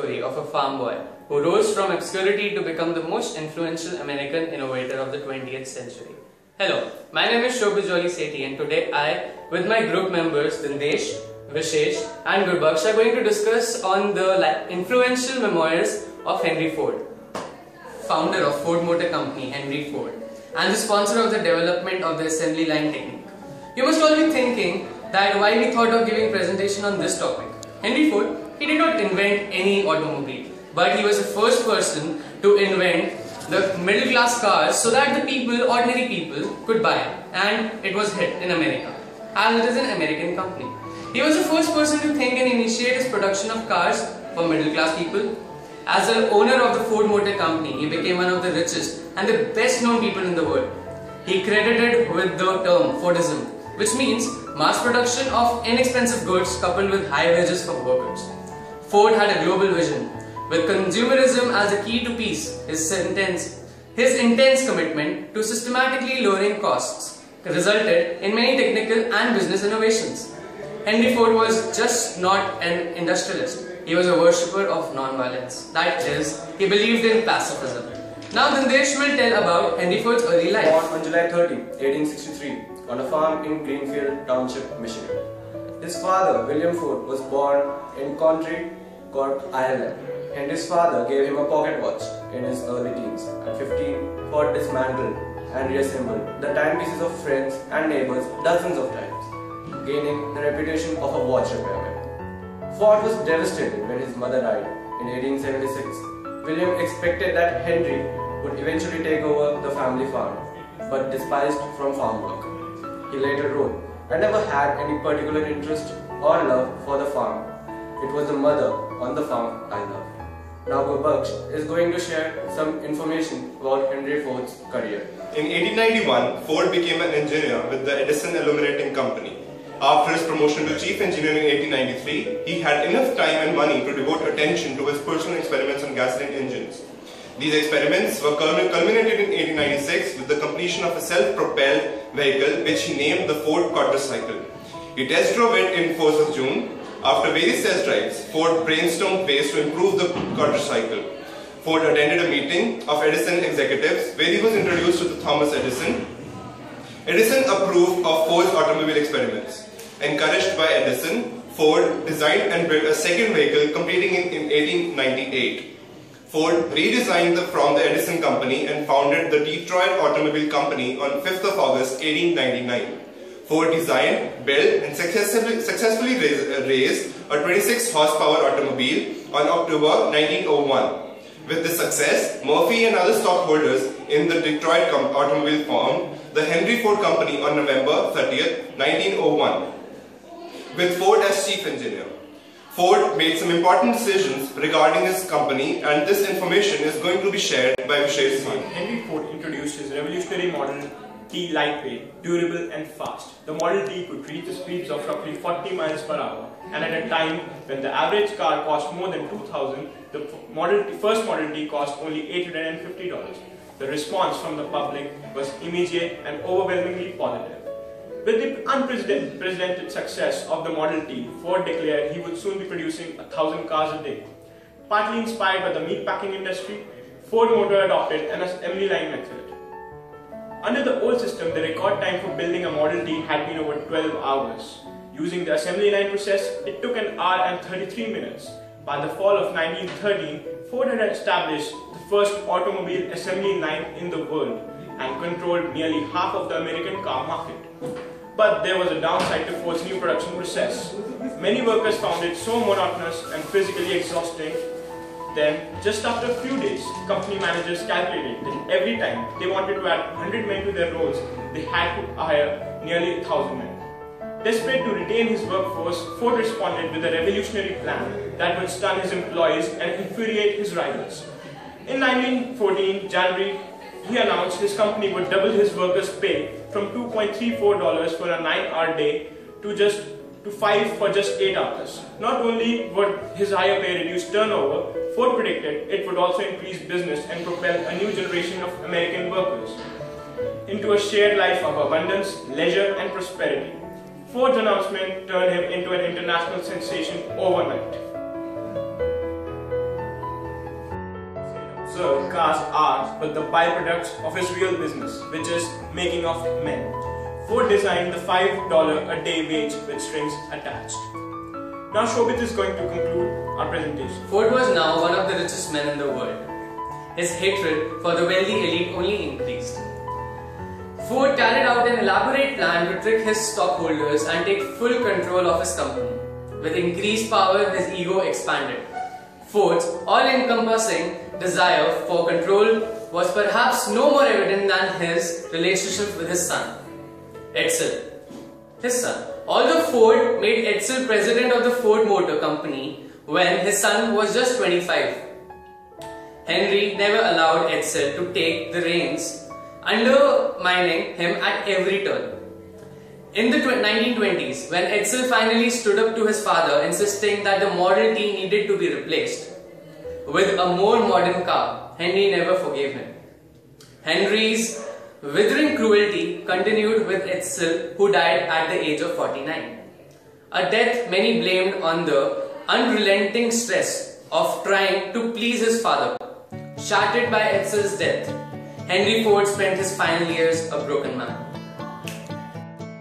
story of a farm boy who rose from obscurity to become the most influential American innovator of the 20th century. Hello, my name is SHOBHIT and today I, with my group members Dindayesh, VISHESH and GURBAKSH, are going to discuss on the influential memoirs of Henry Ford, founder of Ford Motor Company, Henry Ford, and the sponsor of the development of the assembly line technique. You must all be thinking that why we thought of giving presentation on this topic. Henry Ford, he did not invent any automobile, but he was the first person to invent the middle class cars so that the people, ordinary people, could buy it, and it was hit in America, as it is an American company. He was the first person to think and initiate his production of cars for middle class people. As the owner of the Ford Motor Company, he became one of the richest and the best known people in the world. He credited with the term Fordism, which means mass production of inexpensive goods coupled with high wages for workers. Ford had a global vision, with consumerism as the key to peace. His intense commitment to systematically lowering costs resulted in many technical and business innovations. Henry Ford was just not an industrialist. He was a worshipper of non-violence. That is, he believed in pacifism. Now Dindayesh will tell about Henry Ford's early life. Born on July 30, 1863, on a farm in Greenfield Township, Michigan. His father, William Ford, was born in County Cork, Ireland. Henry's father gave him a pocket watch in his early teens. At 15, Ford dismantled and reassembled the timepieces of friends and neighbors dozens of times, gaining the reputation of a watch repairman. Ford was devastated when his mother died in 1876. William expected that Henry would eventually take over the family farm, but despised from farm work. He later wrote, "I never had any particular interest or love for the farm. It was the mother on the farm I loved." Now GURBAKSH is going to share some information about Henry Ford's career. In 1891, Ford became an engineer with the Edison Illuminating Company. After his promotion to chief engineer in 1893, he had enough time and money to devote attention to his personal experiments on gasoline engines. These experiments were culminated in 1896 with the completion of a self-propelled vehicle which he named the Ford quadricycle. He test drove it in 4th of June. After various test drives, Ford brainstormed ways to improve the quadricycle. Ford attended a meeting of Edison executives where he was introduced to Thomas Edison. Edison approved of Ford's automobile experiments. Encouraged by Edison, Ford designed and built a second vehicle, completing it in 1898. Ford redesigned from the Edison Company and founded the Detroit Automobile Company on 5th of August 1899. Ford designed, built and successfully raised a 26 horsepower automobile on October 1901. With this success, Murphy and other stockholders in the Detroit automobile formed the Henry Ford Company on November 30th, 1901. With Ford as chief engineer. Ford made some important decisions regarding his company, and this information is going to be shared by VISHESH. Henry Ford introduced his revolutionary Model T lightweight, durable and fast. The Model T could reach the speeds of roughly 40 miles per hour, and at a time when the average car cost more than $2,000, the first Model T cost only $850. The response from the public was immediate and overwhelmingly positive. With the unprecedented success of the Model T, Ford declared he would soon be producing 1,000 cars a day. Partly inspired by the meatpacking industry, Ford Motor adopted an assembly line method. Under the old system, the record time for building a Model T had been over 12 hours. Using the assembly line process, it took an hour and 33 minutes. By the fall of 1913, Ford had established the first automobile assembly line in the world and controlled nearly half of the American car market. But there was a downside to Ford's new production process. Many workers found it so monotonous and physically exhausting. Then, just after a few days, company managers calculated that every time they wanted to add 100 men to their roles, they had to hire nearly 1,000 men. Desperate to retain his workforce, Ford responded with a revolutionary plan that would stun his employees and infuriate his rivals. In 1914 January, he announced his company would double his workers' pay from $2.34 for a 9-hour day to $5 for just 8 hours. Not only would his higher pay reduce turnover, Ford predicted it would also increase business and propel a new generation of American workers into a shared life of abundance, leisure and prosperity. Ford's announcement turned him into an international sensation overnight. preserve cars are but the byproducts of his real business, which is making of men. Ford designed the $5 a day wage with strings attached. Now Shobhit is going to conclude our presentation. Ford was now one of the richest men in the world. His hatred for the wealthy elite only increased. Ford carried out an elaborate plan to trick his stockholders and take full control of his company. With increased power, his ego expanded. Ford's all-encompassing desire for control was perhaps no more evident than his relationship with his son, Edsel. His son. Although Ford made Edsel president of the Ford Motor Company when his son was just 25, Henry never allowed Edsel to take the reins, undermining him at every turn. In the 1920s, when Edsel finally stood up to his father, insisting that the Model T needed to be replaced with a more modern car, Henry never forgave him. Henry's withering cruelty continued with Edsel, who died at the age of 49. A death many blamed on the unrelenting stress of trying to please his father. Shattered by Edsel's death, Henry Ford spent his final years a broken man.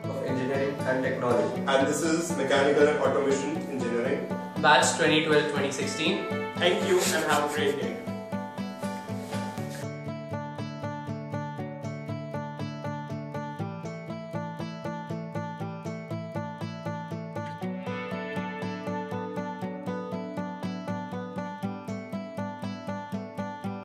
Of engineering and technology. And this is Mechanical and Automation Engineering. Batch 2012-2016. Thank you and have a great day.